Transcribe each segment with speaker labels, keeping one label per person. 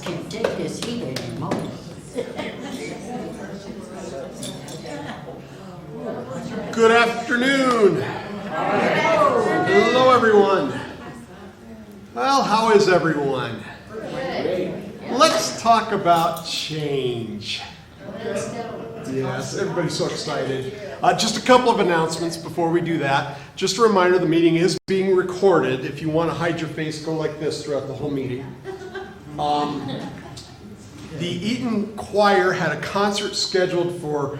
Speaker 1: can dig this heat anymore.
Speaker 2: Good afternoon. Hello, everyone. Well, how is everyone? Let's talk about change. Yes, everybody's so excited. Just a couple of announcements before we do that. Just a reminder, the meeting is being recorded. If you want to hide your face, go like this throughout the whole meeting. The Eaton choir had a concert scheduled for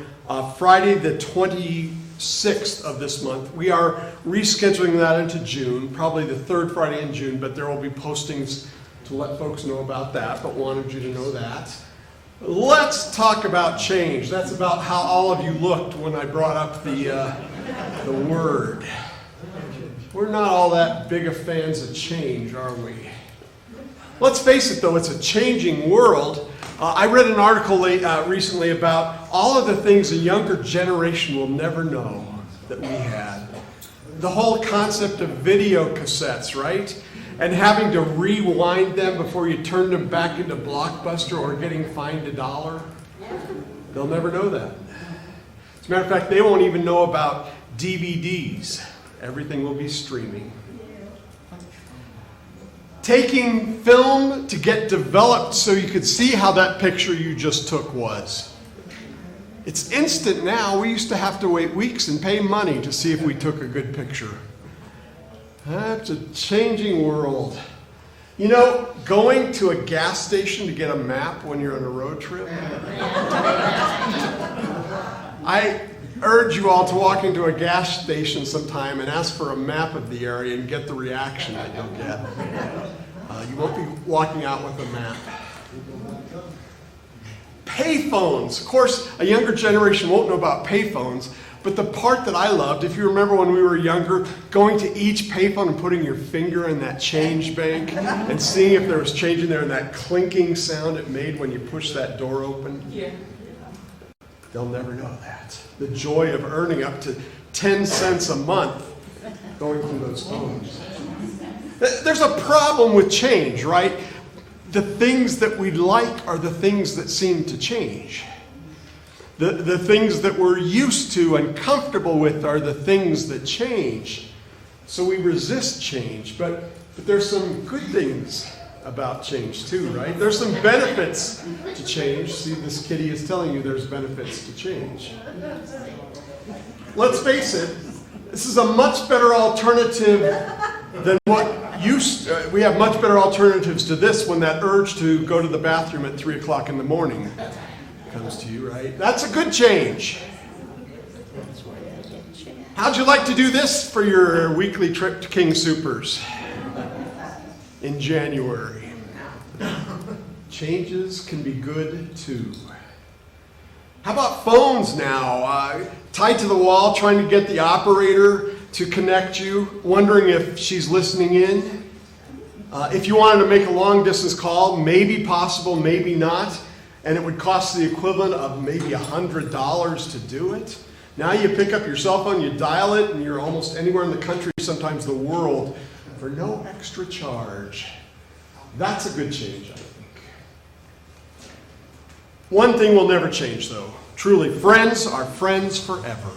Speaker 2: Friday the 26th of this month. We are rescheduling that into June, probably the third Friday in June, but there will be postings to let folks know about that, but wanted you to know that. Let's talk about change. That's about how all of you looked when I brought up the word. We're not all that big of fans of change, are we? Let's face it, though, it's a changing world. I read an article recently about all of the things a younger generation will never know that we had. The whole concept of video cassettes, right? And having to rewind them before you turned them back into Blockbuster or getting fined $1. They'll never know that. As a matter of fact, they won't even know about DVDs. Everything will be streaming. Taking film to get developed so you could see how that picture you just took was. It's instant now. We used to have to wait weeks and pay money to see if we took a good picture. That's a changing world. You know, going to a gas station to get a map when you're on a road trip? I urge you all to walk into a gas station sometime and ask for a map of the area and get the reaction that you'll get. You won't be walking out with a map. Payphones. Of course, a younger generation won't know about payphones, but the part that I loved, if you remember when we were younger, going to each payphone and putting your finger in that change bank and seeing if there was change in there and that clinking sound it made when you pushed that door open. Yeah. They'll never know that. The joy of earning up to 10 cents a month going through those phones. There's a problem with change, right? The things that we like are the things that seem to change. The things that we're used to and comfortable with are the things that change. So we resist change, but there's some good things about change too, right? There's some benefits to change. See, this kitty is telling you there's benefits to change. Let's face it, this is a much better alternative than what we have much better alternatives to this when that urge to go to the bathroom at 3 o'clock in the morning comes to you, right? That's a good change. How'd you like to do this for your weekly trip to King Soopers in January? Changes can be good too. How about phones now? Tied to the wall, trying to get the operator to connect you, wondering if she's listening in. If you wanted to make a long distance call, maybe possible, maybe not, and it would cost the equivalent of maybe $100 to do it. Now you pick up your cell phone, you dial it, and you're almost anywhere in the country, sometimes the world, for no extra charge. That's a good change, I think. One thing will never change, though. Truly, friends are friends forever.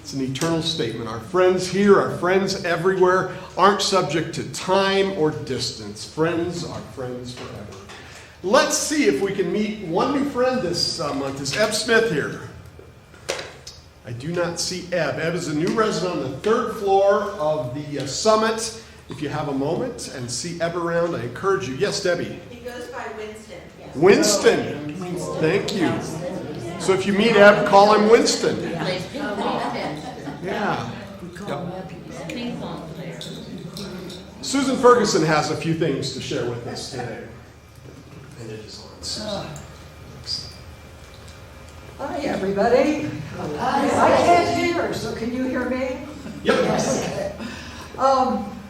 Speaker 2: It's an eternal statement. Our friends here, our friends everywhere, aren't subject to time or distance. Friends are friends forever. Let's see if we can meet one new friend this month. Is Eb Smith here? I do not see Eb. Eb is a new resident on the 3rd floor of the Summit. If you have a moment and see Eb around, I encourage you. Yes, Debbie?
Speaker 3: He goes by Winston. Yes.
Speaker 2: Winston. Thank you. So if you meet Eb, call him Winston. Yeah. Yep. Susan Ferguson has a few things to share with us today. And it is on Susan.
Speaker 4: Hi, everybody. I can't hear, so can you hear me?
Speaker 2: Yep.
Speaker 4: Yes. Okay.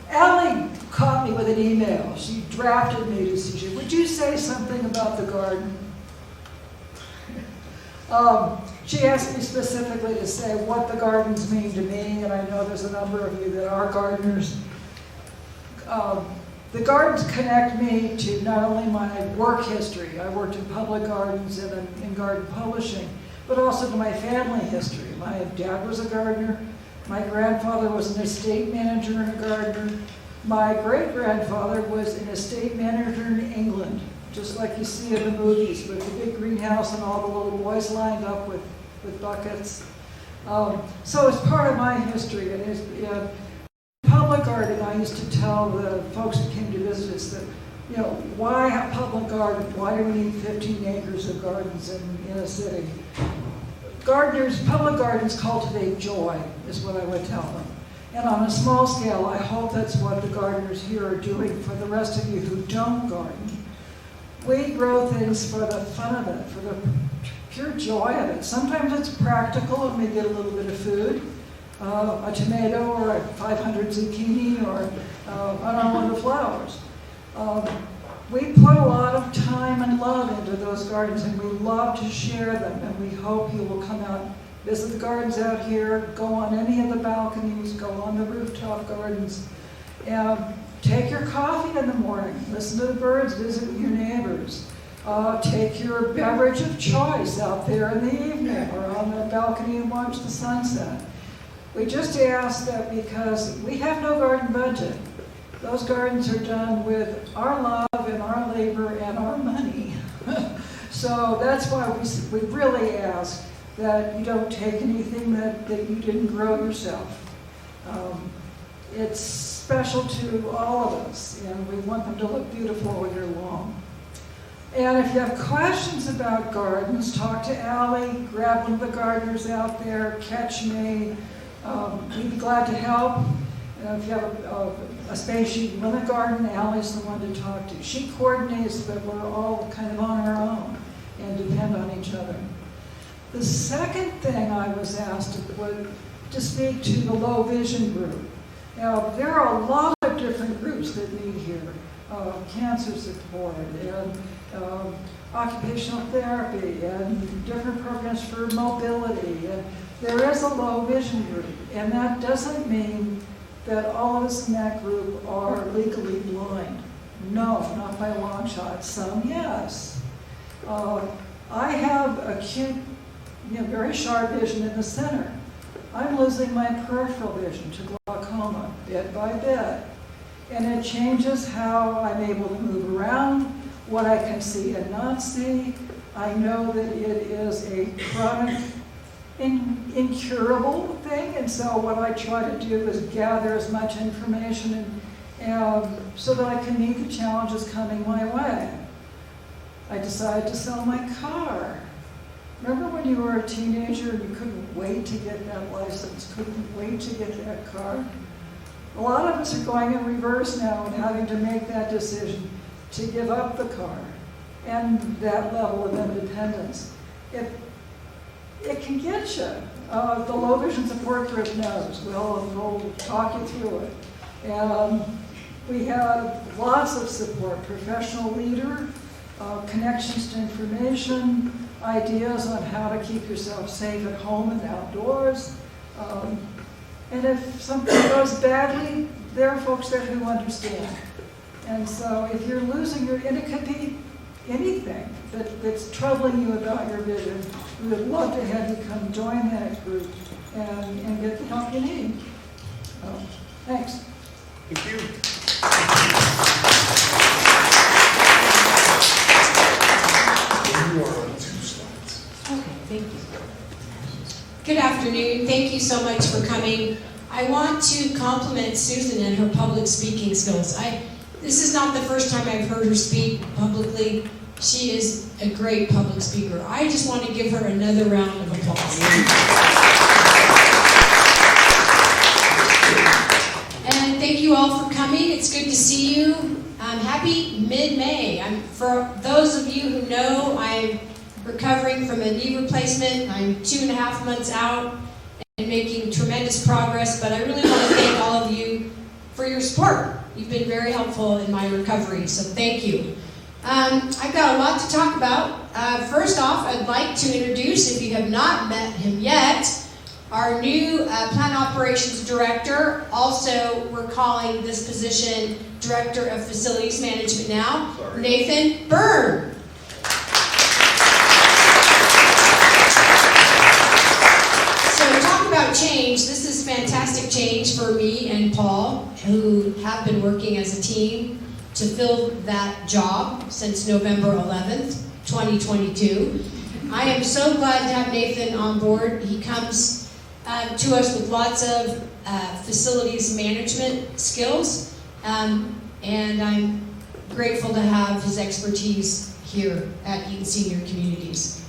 Speaker 4: Allie caught me with an email. She drafted me to see, would you say something about the garden? She asked me specifically to say what the gardens mean to me, and I know there's a number of you that are gardeners. The gardens connect me to not only my work history, I worked in public gardens and in garden publishing, but also to my family history. My dad was a gardener. My grandfather was an estate manager and a gardener. My great-grandfather was an estate manager in England, just like you see in the movies, with the big greenhouse and all the little boys lined up with buckets. So it's part of my history. It is, public garden, I used to tell the folks who came to visit us that, you know, why have public garden? Why do we need 15 acres of gardens in a city? Gardeners, public gardens cultivate joy, is what I would tell them. And on a small scale, I hope that's what the gardeners here are doing for the rest of you who don't garden. We grow things for the fun of it, for the pure joy of it. Sometimes it's practical and we get a little bit of food, a tomato or a 500 zucchini or an armload of flowers. We put a lot of time and love into those gardens, and we love to share them, and we hope you will come out, visit the gardens out here, go on any of the balconies, go on the rooftop gardens, and take your coffee in the morning, listen to the birds, visit with your neighbors. Take your beverage of choice out there in the evening or on the balcony and watch the sunset. We just ask that because we have no garden budget. Those gardens are done with our love and our labor and our money. So that's why we really ask that you don't take anything that you didn't grow yourself. It's special to all of us, and we want them to look beautiful all year long. And if you have questions about gardens, talk to Allie, grab one of the gardeners out there, catch me. We'd be glad to help. If you have a space you run a garden, Allie's the one to talk to. She coordinates, but we're all kind of on our own and depend on each other. The second thing I was asked to speak to the low vision group. Now, there are a lot of different groups that meet here. Cancer support and occupational therapy and different programs for mobility. And there is a low vision group, and that doesn't mean that all of us in that group are legally blind. No, not by a long shot. Some, yes. I have acute, very sharp vision in the center. I'm losing my peripheral vision to glaucoma bit by bit. And it changes how I'm able to move around, what I can see and not see. I know that it is a chronic, incurable thing, and so what I try to do is gather as much information and so that I can meet the challenges coming my way. I decided to sell my car. Remember when you were a teenager and you couldn't wait to get that license, couldn't wait to get that car? A lot of us are going in reverse now and having to make that decision to give up the car and that level of independence. It can get you. The low vision support group knows. We'll talk you through it. And we have lots of support, professional leader, connections to information, ideas on how to keep yourself safe at home and outdoors. And if something goes badly, there are folks there who understand. And so if you're losing and it could be anything that's troubling you about your vision, we would love to have you come join that group and get the help you need. Thanks.
Speaker 2: Thank you. You are on 2 slides.
Speaker 5: Okay, thank you. Good afternoon. Thank you so much for coming. I want to compliment Susan and her public speaking skills. This is not the first time I've heard her speak publicly. She is a great public speaker. I just want to give her another round of applause. And thank you all for coming. It's good to see you. Happy mid-May. For those of you who know, I'm recovering from a knee replacement. I'm 2.5 months out and making tremendous progress, but I really want to thank all of you for your support. You've been very helpful in my recovery, so thank you. I've got a lot to talk about. First off, I'd like to introduce, if you have not met him yet, our new plant operations director. Also, we're calling this position Director of Facilities Management now,
Speaker 2: Sorry.
Speaker 5: Nathan Byrne. So talk about change. This is fantastic change for me and Paul, who have been working as a team to fill that job since November 11th, 2022. I am so glad to have Nathan on board. He comes to us with lots of facilities management skills, and I'm grateful to have his expertise here at Eaton Senior Communities.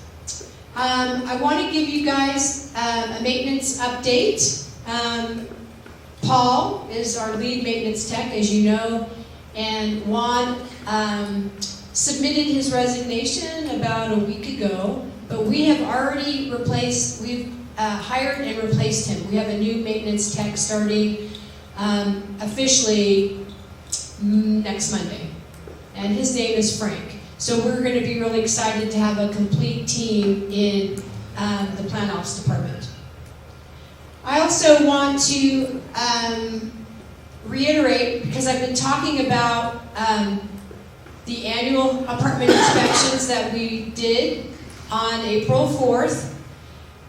Speaker 5: I want to give you guys a maintenance update. Paul is our lead maintenance tech, as you know, and Juan submitted his resignation about a week ago, but we have already we've hired and replaced him. We have a new maintenance tech starting officially next Monday, and his name is Frank. So we're going to be really excited to have a complete team in the Plant Ops department. I also want to reiterate, because I've been talking about the annual apartment inspections that we did on April 4th,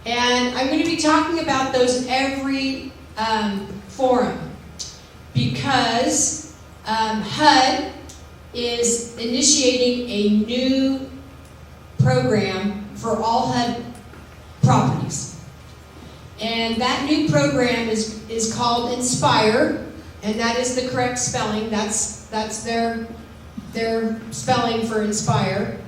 Speaker 5: and I'm going to be talking about those every forum, because HUD is initiating a new program for all HUD properties. And that new program is called Inspire, and that is the correct spelling. That's their spelling for Inspire.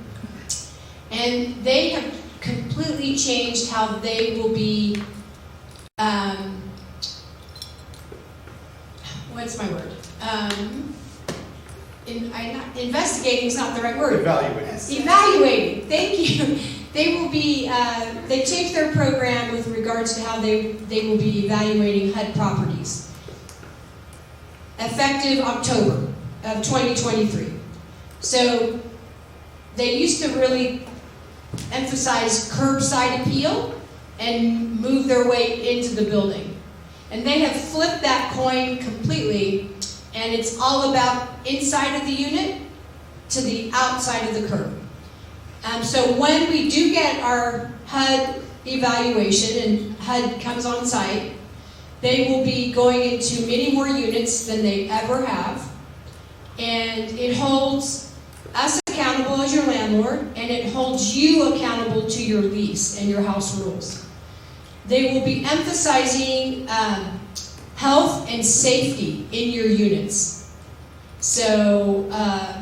Speaker 5: And they have completely changed how they will be, what's my word? Investigating is not the right word. Evaluating, thank you. They will be, they changed their program with regards to how they will be evaluating HUD properties. Effective October of 2023. So they used to really emphasize curbside appeal and move their way into the building. And they have flipped that coin completely, and it's all about inside of the unit to the outside of the curb. So when we do get our HUD evaluation and HUD comes on site, they will be going into many more units than they ever have. And it holds us accountable as your landlord, and it holds you accountable to your lease and your house rules. They will be emphasizing health and safety in your units. So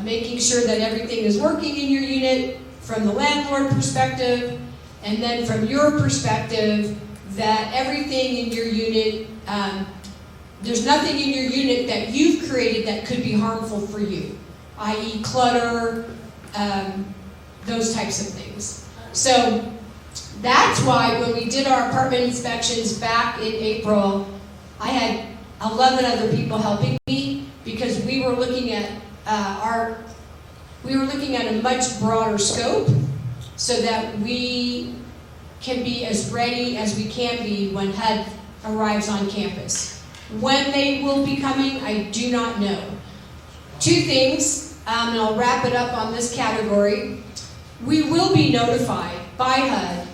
Speaker 5: making sure that everything is working in your unit from the landlord perspective, and then from your perspective, that everything in your unit, there's nothing in your unit that you've created that could be harmful for you, i.e. clutter, those types of things. So that's why when we did our apartment inspections back in April, I had 11 other people helping me, because we were looking at a much broader scope, so that we can be as ready as we can be when HUD arrives on campus. When they will be coming, I do not know. Two things, and I'll wrap it up on this category. We will be notified by HUD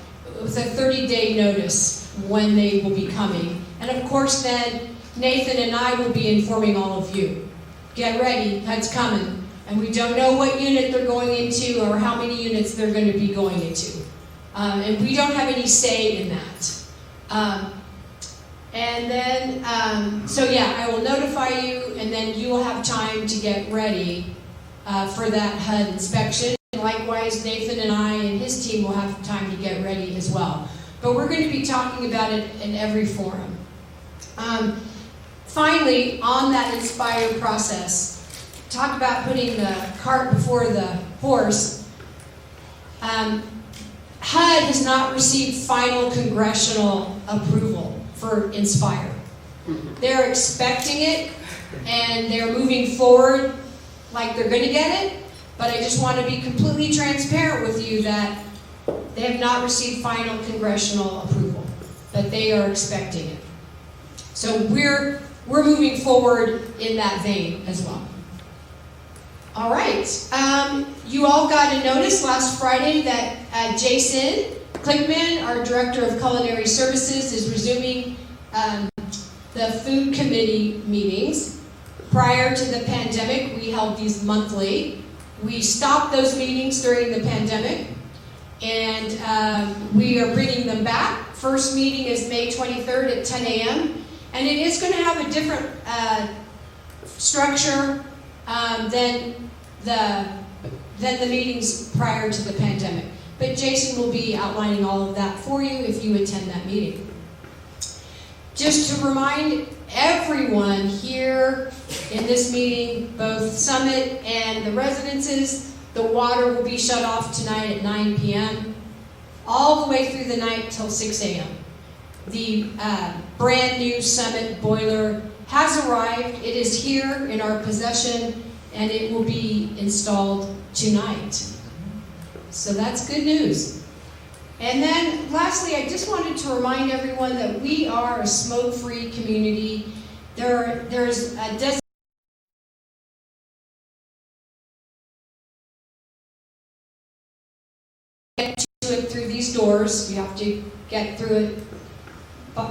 Speaker 5: with a 30-day notice when they will be coming. And of course then, Nathan and I will be informing all of you. Get ready, HUD's coming. And we don't know what unit they're going into or how many units they're going to be going into. And we don't have any say in that. And then, so yeah, I will notify you, and then you will have time to get ready for that HUD inspection. And likewise, Nathan and I and his team will have time to get ready as well. But we're going to be talking about it in every forum. Finally, on that Inspire process, talk about putting the cart before the horse. HUD has not received final congressional approval for Inspire. They're expecting it, and they're moving forward like they're going to get it, but I just want to be completely transparent with you that they have not received final congressional approval, but they are expecting it. So we're moving forward in that vein as well. All right. You all got a notice last Friday that Jason Klickman, our Director of Culinary Services, is resuming the food committee meetings. Prior to the pandemic, we held these monthly. We stopped those meetings during the pandemic, and we are bringing them back. First meeting is May 23rd at 10 a.m., and it is going to have a different structure than the meetings prior to the pandemic. But Jason will be outlining all of that for you if you attend that meeting. Just to remind everyone here in this meeting, both Summit and the residences, the water will be shut off tonight at 9 p.m. all the way through the night till 6 a.m. The brand new Summit boiler has arrived. It is here in our possession, and it will be installed tonight. So that's good news. And then lastly, I just wanted to remind everyone that we are a smoke-free community. There's a designated get to it through these doors. You have to get through it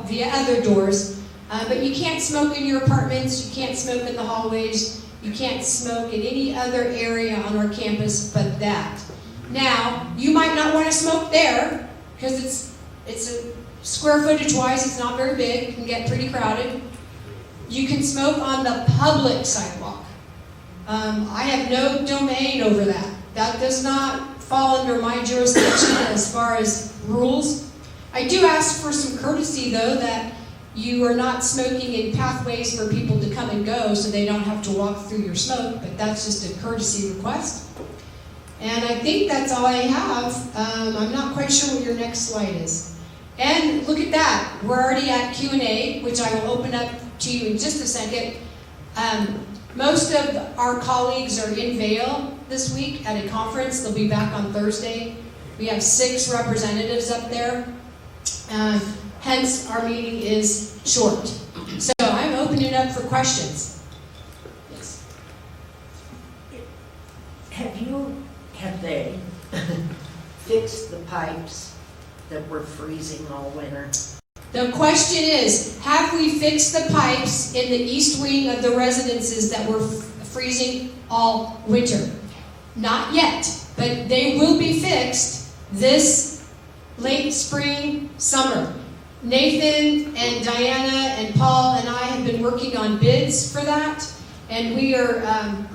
Speaker 5: via other doors. But you can't smoke in your apartments. You can't smoke in the hallways. You can't smoke in any other area on our campus but that. Now, you might not want to smoke there because it's a square footage wise, it's not very big. It can get pretty crowded. You can smoke on the public sidewalk. I have no domain over that. That does not fall under my jurisdiction as far as rules. I do ask for some courtesy though, that you are not smoking in pathways for people to come and go so they don't have to walk through your smoke, but that's just a courtesy request. And I think that's all I have. I'm not quite sure what your next slide is. And look at that. We're already at Q&A, which I will open up to you in just a second. Most of our colleagues are in Vail this week at a conference. They'll be back on Thursday. We have 6 representatives up there. Hence, our meeting is short. So I'm opening it up for questions. Yes.
Speaker 1: Have they fixed the pipes that were freezing all winter?
Speaker 5: The question is, have we fixed the pipes in the east wing of the residences that were freezing all winter? Not yet, but they will be fixed this late spring, summer. Nathan and Diana and Paul and I have been working on bids for that. And we are,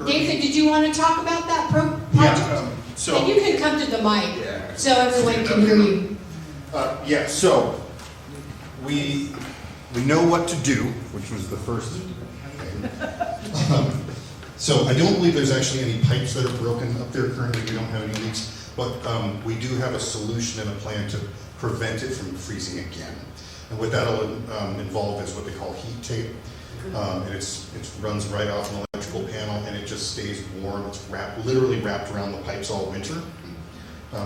Speaker 5: Nathan, did you want to talk about that project?
Speaker 6: Yeah,
Speaker 5: and you can come to the mic so everyone can hear you.
Speaker 6: So we know what to do, which was the first thing. So I don't believe there's actually any pipes that are broken up there currently. We don't have any leaks, but we do have a solution and a plan to prevent it from freezing again. And what that'll involve is what they call heat tape. And it runs right off an electrical panel, and it just stays warm. It's literally wrapped around the pipes all winter.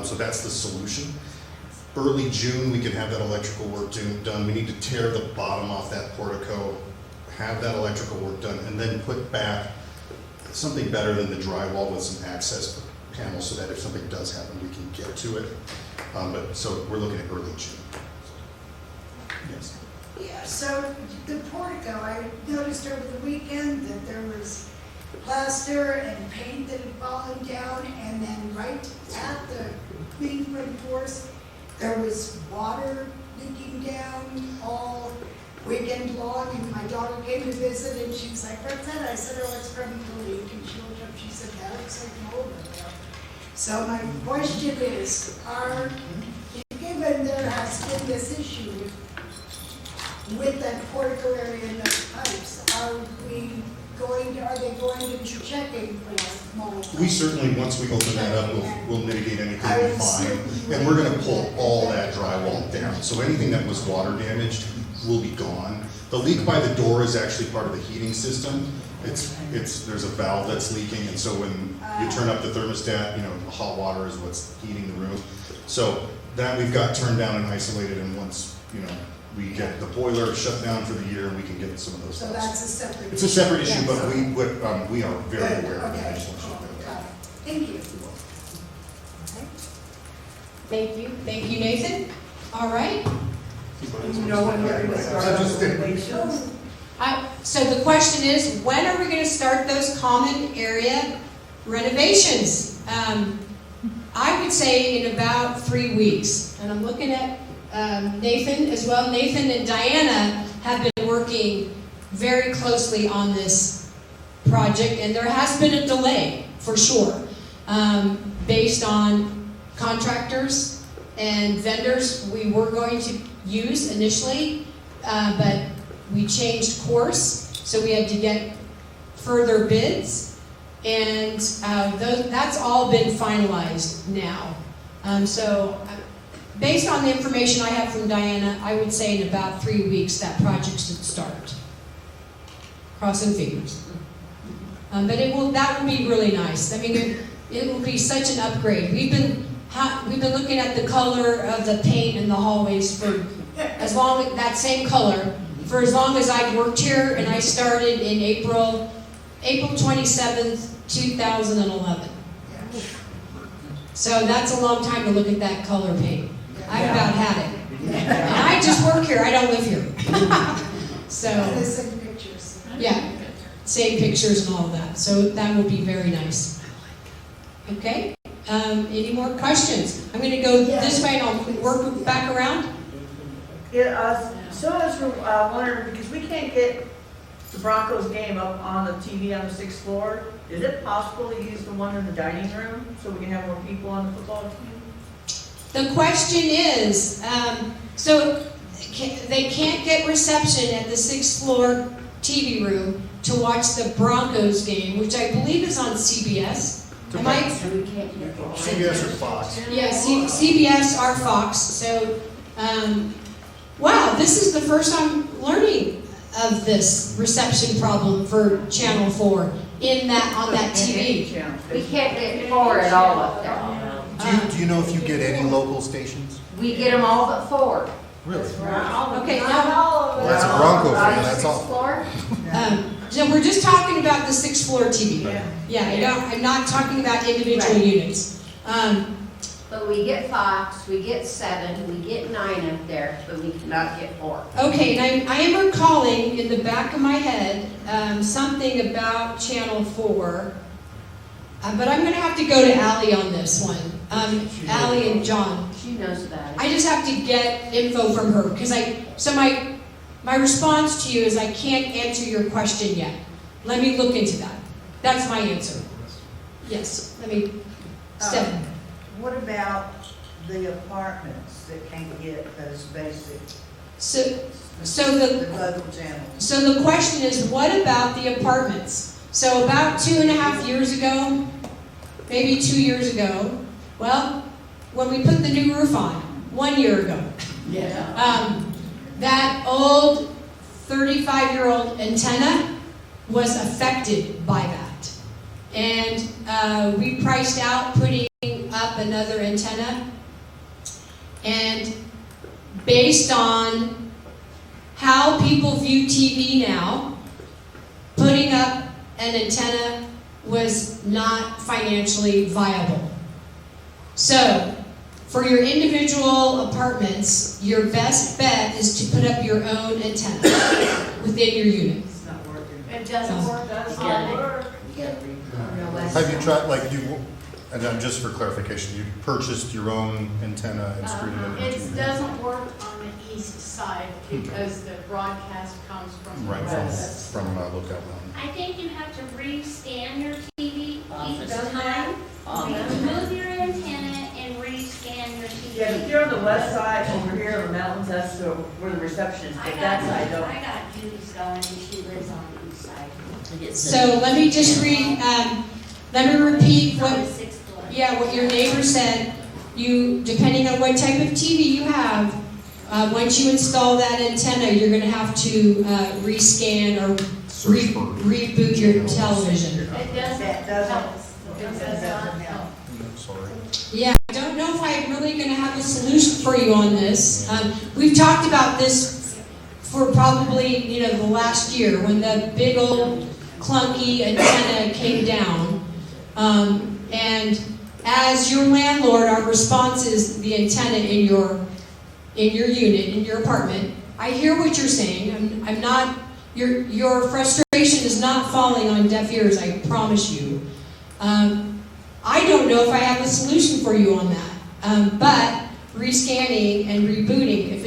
Speaker 6: So that's the solution. Early June, we can have that electrical work done. We need to tear the bottom off that portico, have that electrical work done, and then put back something better than the drywall with some access panels so that if something does happen, we can get to it. So we're looking at early June. Yes.
Speaker 7: Yeah, so the portico, I noticed over the weekend that there was plaster and paint that had fallen down, and then right at the main force, there was water leaking down all weekend long, and my daughter came to visit, and she was like, "What's that?" I said, "Oh, it's from the leak," and she looked up, she said, "That looks like mold in there." So my question is, given there has been this issue with that portico area and those pipes, are they going to be checking for mold?
Speaker 6: We certainly, once we open that up, we'll mitigate anything we find. And we're going to pull all that drywall down. So anything that was water damaged will be gone. The leak by the door is actually part of the heating system. There's a valve that's leaking, and so when you turn up the thermostat, the hot water is what's heating the room. So that we've got turned down and isolated, and once, we get the boiler shut down for the year, and we can get some of those.
Speaker 7: So that's a separate issue.
Speaker 6: It's a separate issue, but we are very aware of the
Speaker 7: Okay.
Speaker 6: relationship.
Speaker 7: Thank you.
Speaker 5: Thank you, Nathan. All right.
Speaker 8: No one here to start
Speaker 6: I just did.
Speaker 8: renovations.
Speaker 5: So the question is, when are we going to start those common area renovations? I would say in about 3 weeks. And I'm looking at Nathan as well. Nathan and Diana have been working very closely on this project, and there has been a delay for sure, based on contractors and vendors we were going to use initially, but we changed course, so we had to get further bids, and that's all been finalized now. Based on the information I have from Diana, I would say in about 3 weeks that project should start. Crossing fingers. But that will be really nice. I mean, it will be such an upgrade. We've been looking at the color of the paint in the hallways for as long, that same color, for as long as I've worked here, and I started in April 27th, 2011. So that's a long time to look at that color paint. I've about had it. And I just work here, I don't live here. So,
Speaker 7: The same pictures.
Speaker 5: yeah, same pictures and all of that. So that will be very nice. Okay, any more questions? I'm gonna go this way and I'll work back around.
Speaker 8: So I was wondering, because we can't get the Broncos game up on the TV on the 6th floor, is it possible to use the one in the dining room so we can have more people on the football team?
Speaker 5: The question is, they can't get reception at the 6th floor TV room to watch the Broncos game, which I believe is on CBS. Am I?
Speaker 6: CBS or Fox.
Speaker 5: Yeah, CBS or Fox. So, wow, this is the first I'm learning of this reception problem for Channel 4 on that TV.
Speaker 9: We can't get 4 at all up there.
Speaker 6: Do you know if you get any local stations?
Speaker 9: We get them all but 4.
Speaker 6: Really?
Speaker 5: Okay, now,
Speaker 6: Well, that's a Bronco fan,
Speaker 9: On the
Speaker 6: that's
Speaker 9: 6th
Speaker 6: all.
Speaker 9: floor?
Speaker 5: so we're just talking about the 6th floor TV. Yeah, I'm not talking about individual units.
Speaker 9: But we get Fox, we get 7, we get 9 up there, but we cannot get 4.
Speaker 5: Okay, and I am recalling in the back of my head something about Channel 4, but I'm going to have to go to Allie on this one. Allie and John.
Speaker 9: She knows about it.
Speaker 5: I just have to get info from her, because my response to you is I can't answer your question yet. Let me look into that. That's my answer. Yes, let me, Stephanie.
Speaker 10: What about the apartments that can't get those basic, the local channels?
Speaker 5: So the question is, what about the apartments? So about 2.5 years ago, maybe 2 years ago, well, when we put the new roof on, 1 year ago, that old 35-year-old antenna was affected by that. And we priced out putting up another antenna. And based on how people view TV now, putting up an antenna was not financially viable. So, for your individual apartments, your best bet is to put up your own antenna within your unit.
Speaker 10: It's not working.
Speaker 9: It doesn't work.
Speaker 6: Have you tried, and then just for clarification, you purchased your own antenna and screwed it into
Speaker 11: It
Speaker 6: your...
Speaker 11: doesn't work on the east side because the broadcast comes from the
Speaker 6: Right,
Speaker 11: west.
Speaker 6: from Lookout Mountain.
Speaker 12: I think you have to re-scan your TV each
Speaker 11: Office.
Speaker 12: time. Remove your antenna and re-scan your TV.
Speaker 8: Yeah, if you're on the west side, over here in the mountains, that's where the reception is, but that side don't.
Speaker 12: I got Judy's going and she lives on the east side.
Speaker 5: So let me just let me repeat
Speaker 12: It's on the
Speaker 5: what,
Speaker 12: 6th floor.
Speaker 5: what your neighbor said. You, depending on what type of TV you have, once you install that antenna, you're going to have to rescan or reboot your television.
Speaker 11: It doesn't
Speaker 10: That
Speaker 11: help.
Speaker 10: doesn't,
Speaker 11: It does not
Speaker 10: help.
Speaker 11: help.
Speaker 6: Sorry.
Speaker 5: Yeah, I don't know if I'm really going to have a solution for you on this. We've talked about this for probably, the last year when the big old clunky antenna came down. And as your landlord, our response is the antenna in your unit, in your apartment. I hear what you're saying. I'm not, your frustration is not falling on deaf ears, I promise you. I don't know if I have a solution for you on that. But rescanning and rebooting, if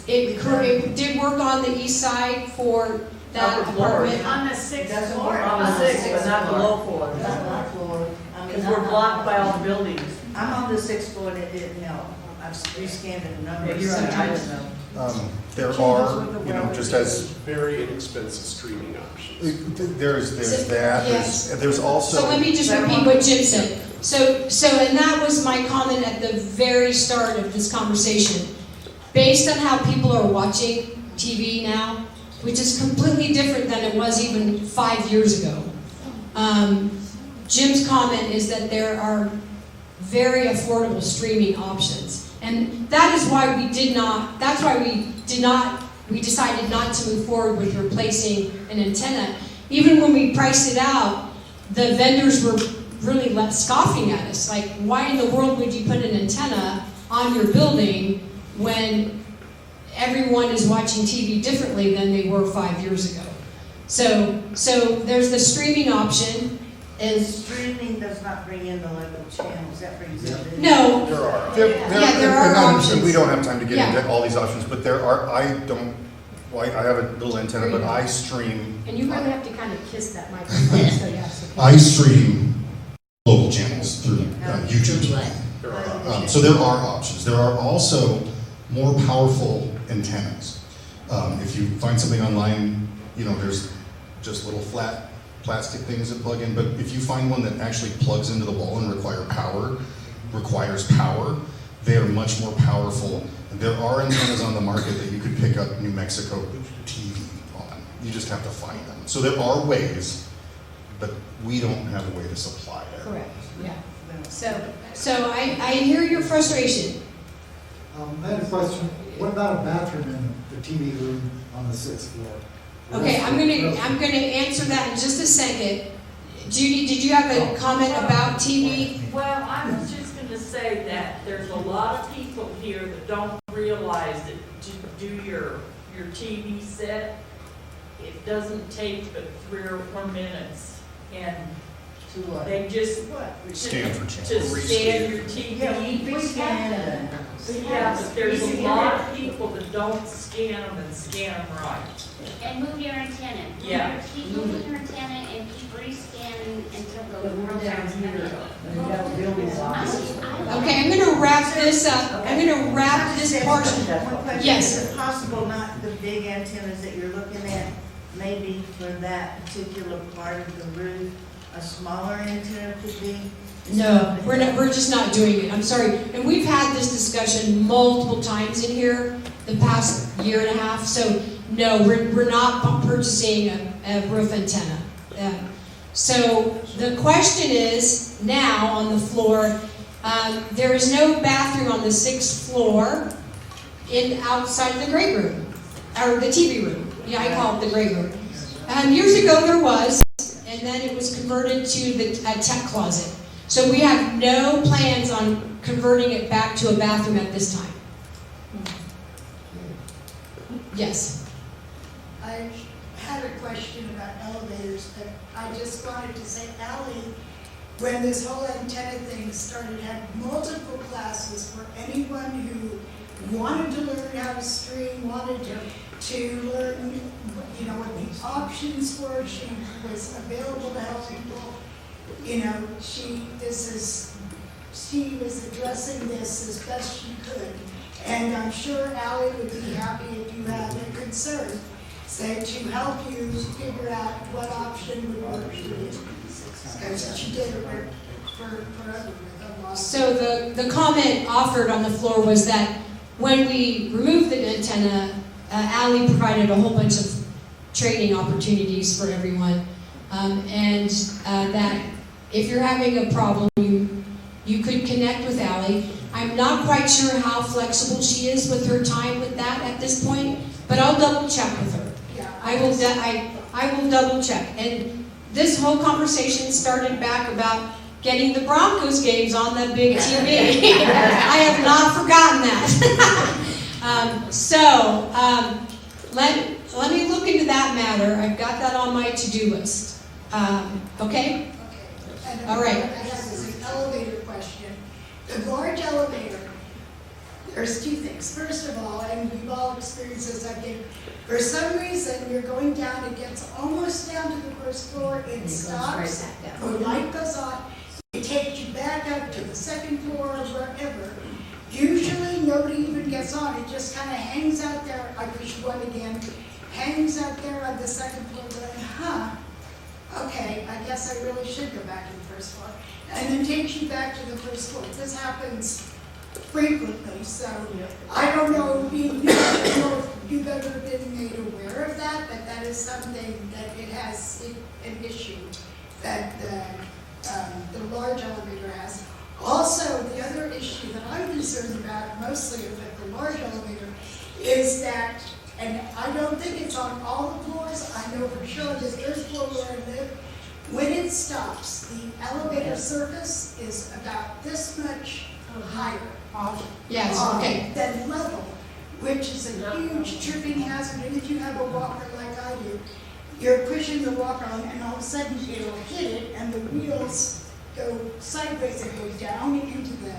Speaker 5: it did work on the east side for that
Speaker 8: Upper floor.
Speaker 5: apartment.
Speaker 11: On the sixth
Speaker 10: Doesn't
Speaker 11: floor.
Speaker 10: work
Speaker 8: On the sixth, but not the low floor.
Speaker 10: Not my floor. I mean,
Speaker 8: Because we're blocked by all the buildings.
Speaker 10: I'm on the 6th floor and it didn't help. I've rescanned it a number
Speaker 8: Yeah,
Speaker 10: of
Speaker 8: you're right, I
Speaker 10: times.
Speaker 8: don't know.
Speaker 6: There are, you know, just as,
Speaker 2: Very inexpensive streaming options.
Speaker 6: there's that,
Speaker 5: Yes.
Speaker 6: there's also.
Speaker 5: So let me just repeat what Jim said. And that was my comment at the very start of this conversation. Based on how people are watching TV now, which is completely different than it was even 5 years ago. Jim's comment is that there are very affordable streaming options. And that is why we decided not to move forward with replacing an antenna. Even when we priced it out, the vendors were really scoffing at us. Like, why in the world would you put an antenna on your building when everyone is watching TV differently than they were 5 years ago? So there's the streaming option.
Speaker 10: And streaming does not bring in the local channels, that brings in the.
Speaker 5: No,
Speaker 6: There are.
Speaker 5: there are
Speaker 6: and
Speaker 5: options.
Speaker 6: we don't have time to get
Speaker 5: Yeah.
Speaker 6: into all these options, but there are, I have a little antenna, but I stream.
Speaker 11: And you really have to kind of kiss that microphone, so yes. Okay.
Speaker 6: I stream local channels through YouTube. So there are options. There are also more powerful antennas. If you find something online, you know, there's just little flat plastic things that plug in, but if you find one that actually plugs into the wall and requires power, they are much more powerful. And there are antennas on the market that you could pick up New Mexico TV on. You just have to find them. So there are ways, but we don't have a way to supply it.
Speaker 5: Correct, yeah. So I hear your frustration.
Speaker 13: I had a question. What about a bathroom in the TV room on the 6th floor?
Speaker 5: Okay, I'm gonna answer that in just a second. Judy, did you have a comment about TV?
Speaker 3: Well, I was just gonna say that there's a lot of people here that don't realize that to do your TV set, it doesn't take but 3 or 4 minutes. And
Speaker 10: To what?
Speaker 3: they just,
Speaker 6: Scan for
Speaker 3: to
Speaker 6: channels.
Speaker 3: scan your TV.
Speaker 10: Yeah, we rescanned them.
Speaker 3: Yeah, but there's a lot of people that don't scan them and scan them right.
Speaker 12: And move your antenna.
Speaker 3: Yeah.
Speaker 12: Keep moving your antenna and keep rescanning until the
Speaker 8: We're down
Speaker 12: program's
Speaker 8: here,
Speaker 12: done.
Speaker 8: and we got building blocks.
Speaker 5: Okay, I'm gonna wrap this up. I'm gonna wrap this portion.
Speaker 10: One question.
Speaker 5: Yes.
Speaker 10: Is it possible not the big antennas that you're looking at, maybe for that particular part of the roof, a smaller antenna could be?
Speaker 5: No, we're just not doing it. I'm sorry. And we've had this discussion multiple times in here the past year and a half. So no, we're not purchasing a roof antenna. So the question is now on the floor, there is no bathroom on the 6th floor outside of the great room, or the TV room. Yeah, I call it the great room. Years ago there was, and then it was converted to a tech closet. So we have no plans on converting it back to a bathroom at this time. Yes.
Speaker 7: I had a question about elevators, but I just wanted to say, Ally, when this whole antenna thing started, had multiple classes for anyone who wanted to learn how to stream, wanted to learn, you know, what the options were. She was available to help people. You know, she was addressing this as best she could. And I'm sure Ally would be happy if you had a concern, say, to help you figure out what option would work for you. Because she did it for a lot.
Speaker 5: So the comment offered on the floor was that when we removed the antenna, Ally provided a whole bunch of training opportunities for everyone. And that if you're having a problem, you could connect with Ally. I'm not quite sure how flexible she is with her time with that at this point, but I'll double check with her.
Speaker 7: Yeah,
Speaker 5: I will double check. And this whole conversation started back about getting the Broncos games on the big TV. I have not forgotten that. Let me look into that matter. I've got that on my to-do list. Okay?
Speaker 7: And
Speaker 5: All right.
Speaker 7: I have is an elevator question. The large elevator, there's two things. First of all, and we've all experienced this, I think, for some reason, you're going down, it gets almost down to the first floor, it stops, the light goes on, it takes you back up to the second floor or wherever. Usually, nobody even gets on, it just kind of hangs out there, I push one again, hangs out there on the second floor going, okay, I guess I really should go back to the first floor. And then takes you back to the first floor. This happens frequently, so I don't know, I don't know if you've ever been made aware of that, but that is something that it has an issue that the large elevator has. Also, the other issue that I'm concerned about, mostly with the large elevator, is that, and I don't think it's on all the floors, I know for sure that there's floor where I live, when it stops, the elevator surface is about this much higher
Speaker 5: Yes, okay.
Speaker 7: than level, which is a huge tripping hazard, and if you have a walker like I do, you're pushing the walker on, and all of a sudden it'll hit it, and the wheels go sideways and go down into the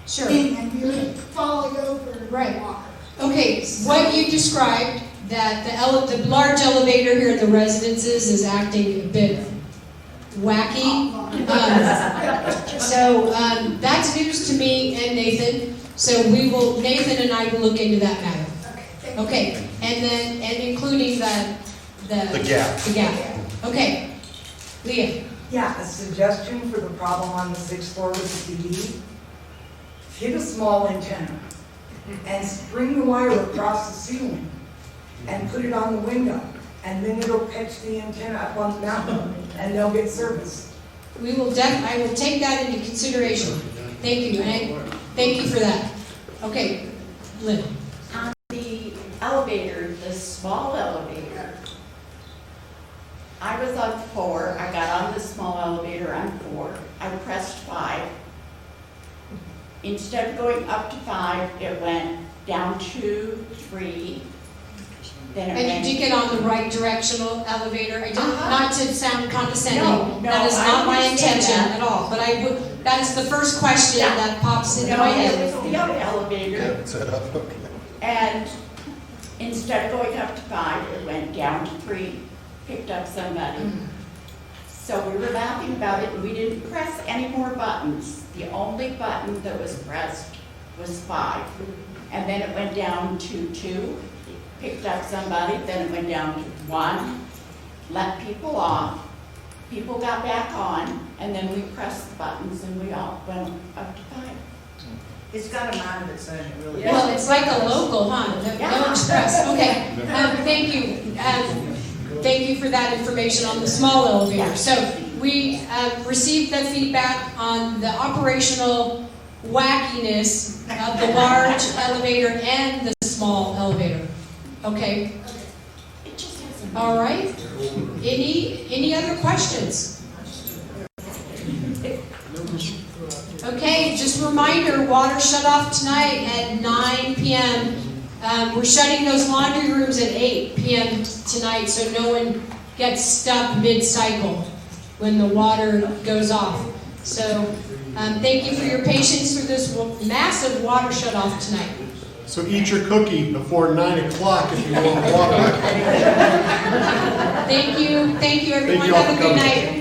Speaker 5: Sure.
Speaker 7: thing, and you're falling over the
Speaker 5: Right.
Speaker 7: walker.
Speaker 5: Okay, what you described, that the large elevator here in the residences is acting a bit wacky. That's news to me and Nathan. So Nathan and I will look into that matter. Okay, and including the
Speaker 6: gap.
Speaker 5: The gap. Okay, Leah.
Speaker 14: Yeah, a suggestion for the problem on the 6th floor with the TV. Get a small antenna and string the wire across the ceiling and put it on the window. And then it'll catch the antenna up on the mountain and they'll get service.
Speaker 5: I will take that into consideration. Thank you, thank you for that. Okay, Lynn.
Speaker 3: On the elevator, the small elevator, I was on 4, I got on the small elevator on 4, I pressed 5. Instead of going up to 5, it went down 2, 3, then it
Speaker 5: And
Speaker 3: went...
Speaker 5: you did get on the right directional elevator. I didn't, not to sound condescending.
Speaker 3: No,
Speaker 5: that is
Speaker 3: I
Speaker 5: not my
Speaker 3: understand
Speaker 5: intention
Speaker 3: that.
Speaker 5: at all. But that is the first question that pops into
Speaker 3: No,
Speaker 5: my
Speaker 3: it
Speaker 5: head.
Speaker 3: was the other elevator,
Speaker 6: Set up, okay.
Speaker 3: and instead of going up to 5, it went down to 3, picked up somebody. So we were laughing about it, and we didn't press any more buttons. The only button that was pressed was 5. And then it went down to 2, picked up somebody, then it went down to 1, let people off, people got back on, and then we pressed the buttons and we all went up to 5.
Speaker 10: It's got a mind of its own, it really
Speaker 5: Well,
Speaker 10: is.
Speaker 5: it's like a local, huh? No express. Okay. Thank you. Thank you for that information on the small elevator. So we received the feedback on the operational wackiness of the large elevator and the small elevator. Okay. All right. Any other questions? Okay, just a reminder, water shut off tonight at 9 p.m. We're shutting those laundry rooms at 8 p.m. tonight so no one gets stuck mid-cycle when the water goes off. So thank you for your patience through this massive water shut off tonight.
Speaker 2: So eat your cookie before 9 o'clock if you want water.
Speaker 5: Thank you everyone.
Speaker 2: Thank you all
Speaker 5: Have a
Speaker 2: for
Speaker 5: good
Speaker 2: coming.
Speaker 5: night.